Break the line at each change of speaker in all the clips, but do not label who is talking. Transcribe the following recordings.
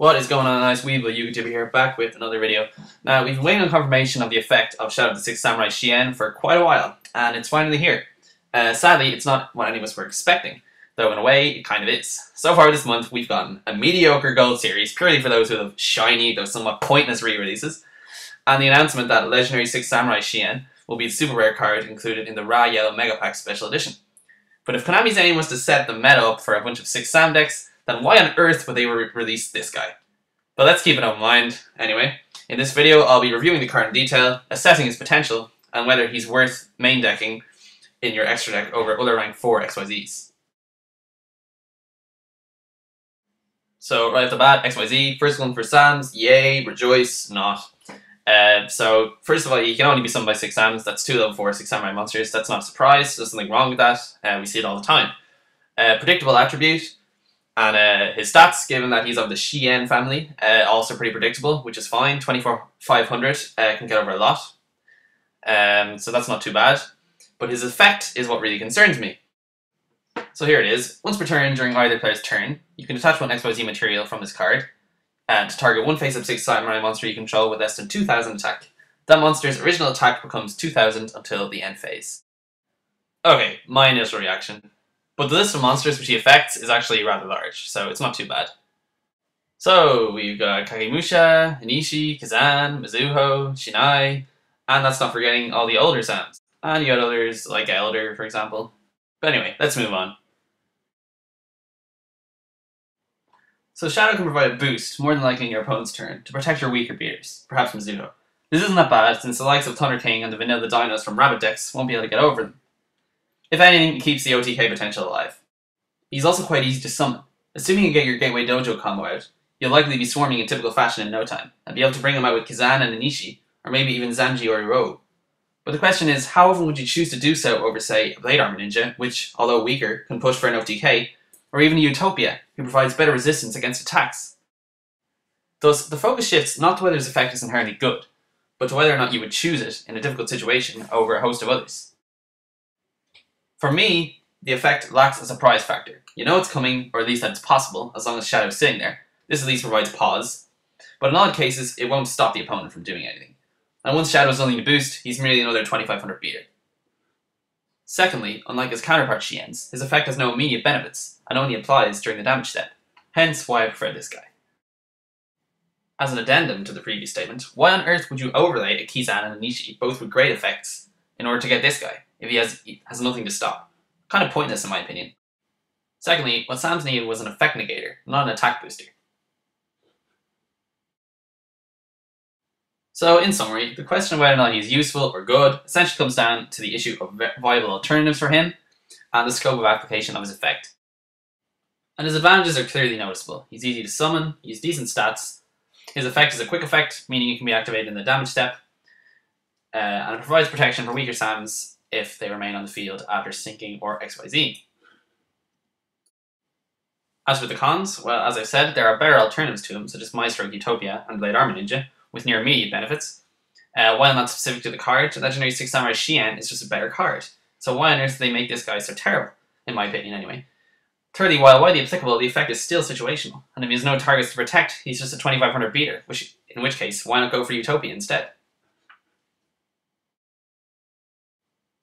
What is going on, nice weeble? YouTuber here, back with another video. Now, we've been waiting on confirmation of the effect of Shadow of the Six Samurai Shien for quite a while, and it's finally here. Sadly, it's not what any of us were expecting, though in a way, it kind of is. So far this month, we've gotten a mediocre gold series, purely for those who have shiny, though somewhat pointless re-releases, and the announcement that legendary Six Samurai Shien will be the super rare card included in the Ra Yellow Mega Pack Special Edition. But if Konami's aim was to set the meta up for a bunch of Six Sam decks, then why on earth would they release this guy? But let's keep an open mind. Anyway, in this video I'll be reviewing the card in detail, assessing his potential, and whether he's worth main decking in your extra deck over other rank 4 XYZs. So right off the bat, XYZ, first one for Sams, yay, rejoice, not. So first of all, you can only be summoned by 6 Sams, that's 2 level 4 6 Samurai monsters, that's not a surprise, there's something wrong with that, we see it all the time. Predictable attribute. And his stats, given that he's of the Shien family, also pretty predictable, which is fine. 24,500 can get over a lot. So that's not too bad. But his effect is what really concerns me. So here it is. Once per turn during either player's turn, you can attach one XYZ material from his card to target one face-up 6 Samurai monster you control with less than 2,000 attack. That monster's original attack becomes 2,000 until the end phase. Okay, my initial reaction. But the list of monsters which he affects is actually rather large, so it's not too bad. So, we've got Kagemusha, Inishi, Kazan, Mizuho, Shinai, and that's not forgetting all the older Sams. And you got others like Elder, for example. But anyway, let's move on. So Shadow can provide a boost, more than likely in your opponent's turn, to protect your weaker beaters, perhaps Mizuho. This isn't that bad, since the likes of Thunder King and the Vanilla Dinos from Rabbit decks won't be able to get over them. If anything, it keeps the OTK potential alive. He's also quite easy to summon. Assuming you get your Gateway Dojo combo out, you'll likely be swarming in typical fashion in no time, and be able to bring him out with Kazan and Inishi, or maybe even Zanji or Iro. But the question is, how often would you choose to do so over, say, a Blade Armor Ninja, which, although weaker, can push for an OTK, or even a Utopia, who provides better resistance against attacks? Thus, the focus shifts not to whether his effect is inherently good, but to whether or not you would choose it in a difficult situation over a host of others. For me, the effect lacks a surprise factor. You know it's coming, or at least that it's possible, as long as Shadow's sitting there. This at least provides pause. But in odd cases, it won't stop the opponent from doing anything. And once Shadow's nothing to boost, he's merely another 2,500 beater. Secondly, unlike his counterpart Shien's, his effect has no immediate benefits, and only applies during the damage step. Hence why I prefer this guy. As an addendum to the previous statement, why on earth would you overlay a Kizan and a Nishi, both with great effects, in order to get this guy, if he has nothing to stop? Kind of pointless in my opinion. Secondly, what Sams needed was an effect negator, not an attack booster. So in summary, the question of whether or not he's useful or good essentially comes down to the issue of viable alternatives for him, and the scope of application of his effect. And his advantages are clearly noticeable. He's easy to summon, he has decent stats, his effect is a quick effect, meaning it can be activated in the damage step, and it provides protection for weaker Sams if they remain on the field after sinking or XYZ. As for the cons, well, as I said, there are better alternatives to them, such as Maestro Utopia and Blade Armor Ninja, with near immediate benefits. While not specific to the card, legendary Six Samurai Shien is just a better card. So why on earth do they make this guy so terrible? In my opinion, anyway. Thirdly, while widely applicable, the effect is still situational, and if he has no targets to protect, he's just a 2,500 beater, in which case, why not go for Utopia instead?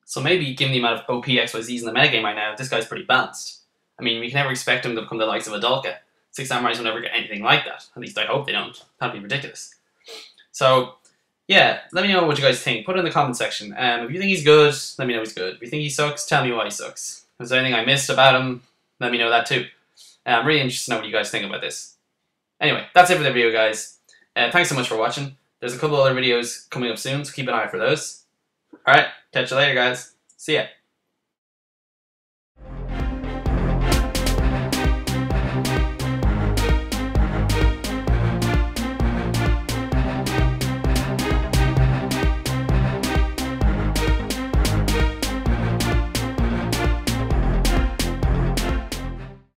So maybe, given the amount of OP XYZs in the metagame right now, this guy's pretty balanced. I mean, we can never expect him to become the likes of Adulka. 6 Samurais will never get anything like that. At least I hope they don't. That'd be ridiculous. So, yeah, let me know what you guys think. Put it in the comment section. If you think he's good, let me know he's good. If you think he sucks, tell me why he sucks. If there's anything I missed about him, let me know that too. I'm really interested to know what you guys think about this. Anyway, that's it for the video, guys. Thanks so much for watching. There's a couple other videos coming up soon, so keep an eye out for those. Alright, catch you later, guys. See ya.